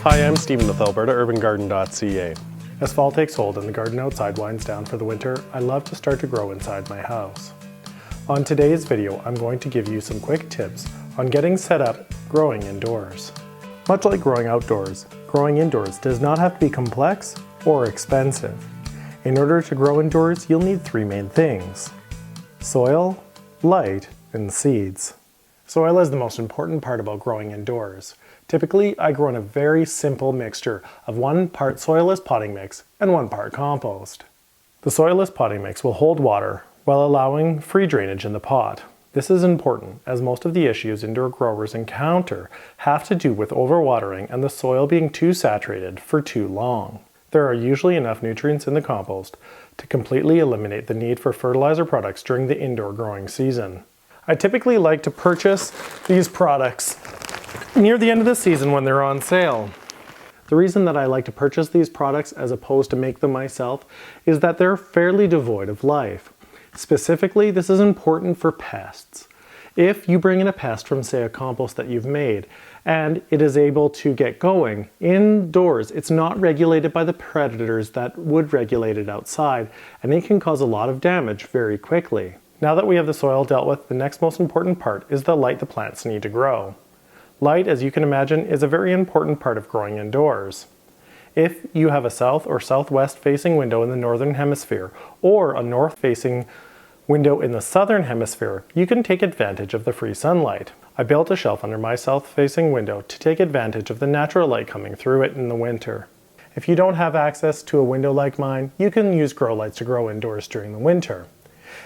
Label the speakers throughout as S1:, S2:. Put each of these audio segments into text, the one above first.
S1: Hi, I'm Stephen with AlbertaUrbanGarden.ca. As fall takes hold and the garden outside winds down for the winter, I love to start to grow inside my house. On today's video, I'm going to give you some quick tips on getting set up growing indoors. Much like growing outdoors, growing indoors does not have to be complex or expensive. In order to grow indoors, you'll need three main things: soil, light, and seeds. Soil is the most important part about growing indoors. Typically, I grow in a very simple mixture of 1 part soilless potting mix and 1 part compost. The soilless potting mix will hold water while allowing free drainage in the pot. This is important as most of the issues indoor growers encounter have to do with overwatering and the soil being too saturated for too long. There are usually enough nutrients in the compost to completely eliminate the need for fertilizer products during the indoor growing season. I typically like to purchase these products near the end of the season when they're on sale. The reason that I like to purchase these products as opposed to make them myself is that they're fairly devoid of life. Specifically, this is important for pests. If you bring in a pest from, say, a compost that you've made and it is able to get going indoors, it's not regulated by the predators that would regulate it outside, and it can cause a lot of damage very quickly. Now that we have the soil dealt with, the next most important part is the light the plants need to grow. Light, as you can imagine, is a very important part of growing indoors. If you have a south or southwest facing window in the northern hemisphere or a north facing window in the southern hemisphere, you can take advantage of the free sunlight. I built a shelf under my south facing window to take advantage of the natural light coming through it in the winter. If you don't have access to a window like mine, you can use grow lights to grow indoors during the winter.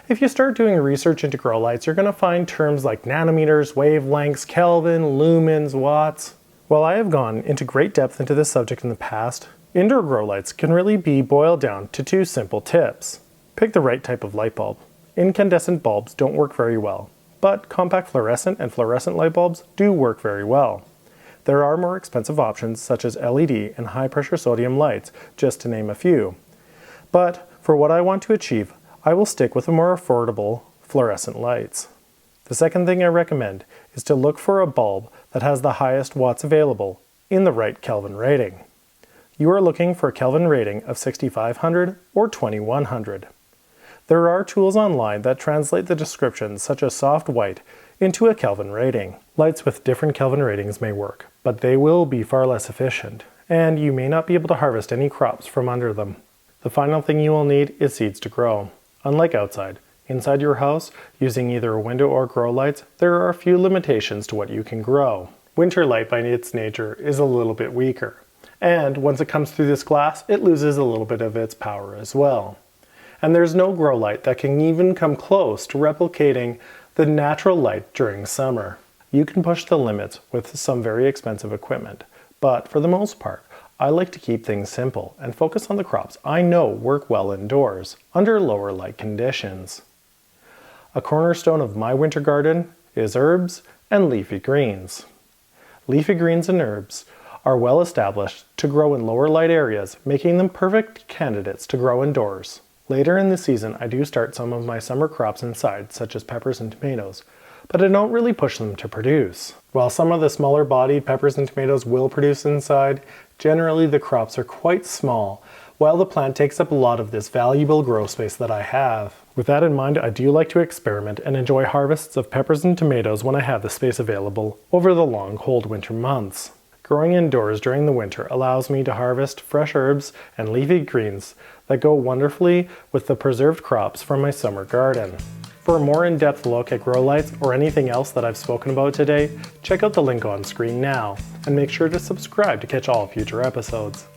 S1: If you start doing research into grow lights, you're going to find terms like nanometers, wavelengths, Kelvin, lumens, watts. While I have gone into great depth into this subject in the past, indoor grow lights can really be boiled down to 2 simple tips. Pick the right type of light bulb. Incandescent bulbs don't work very well, but compact fluorescent and fluorescent light bulbs do work very well. There are more expensive options such as LED and high pressure sodium lights, just to name a few. But for what I want to achieve, I will stick with the more affordable fluorescent lights. The second thing I recommend is to look for a bulb that has the highest watts available in the right Kelvin rating. You are looking for a Kelvin rating of 6500 or 2100. There are tools online that translate the descriptions such as soft white into a Kelvin rating. Lights with different Kelvin ratings may work, but they will be far less efficient, and you may not be able to harvest any crops from under them. The final thing you will need is seeds to grow. Unlike outside, inside your house, using either a window or grow lights, there are a few limitations to what you can grow. Winter light by its nature is a little bit weaker, and once it comes through this glass, it loses a little bit of its power as well. And there's no grow light that can even come close to replicating the natural light during summer. You can push the limits with some very expensive equipment, but for the most part, I like to keep things simple and focus on the crops I know work well indoors, under lower light conditions. A cornerstone of my winter garden is herbs and leafy greens. Leafy greens and herbs are well established to grow in lower light areas, making them perfect candidates to grow indoors. Later in the season, I do start some of my summer crops inside, such as peppers and tomatoes, but I don't really push them to produce. While some of the smaller bodied peppers and tomatoes will produce inside, generally the crops are quite small, while the plant takes up a lot of this valuable grow space that I have. With that in mind, I do like to experiment and enjoy harvests of peppers and tomatoes when I have the space available over the long cold winter months. Growing indoors during the winter allows me to harvest fresh herbs and leafy greens that go wonderfully with the preserved crops from my summer garden. For a more in-depth look at grow lights or anything else that I've spoken about today, check out the link on screen now, and make sure to subscribe to catch all future episodes.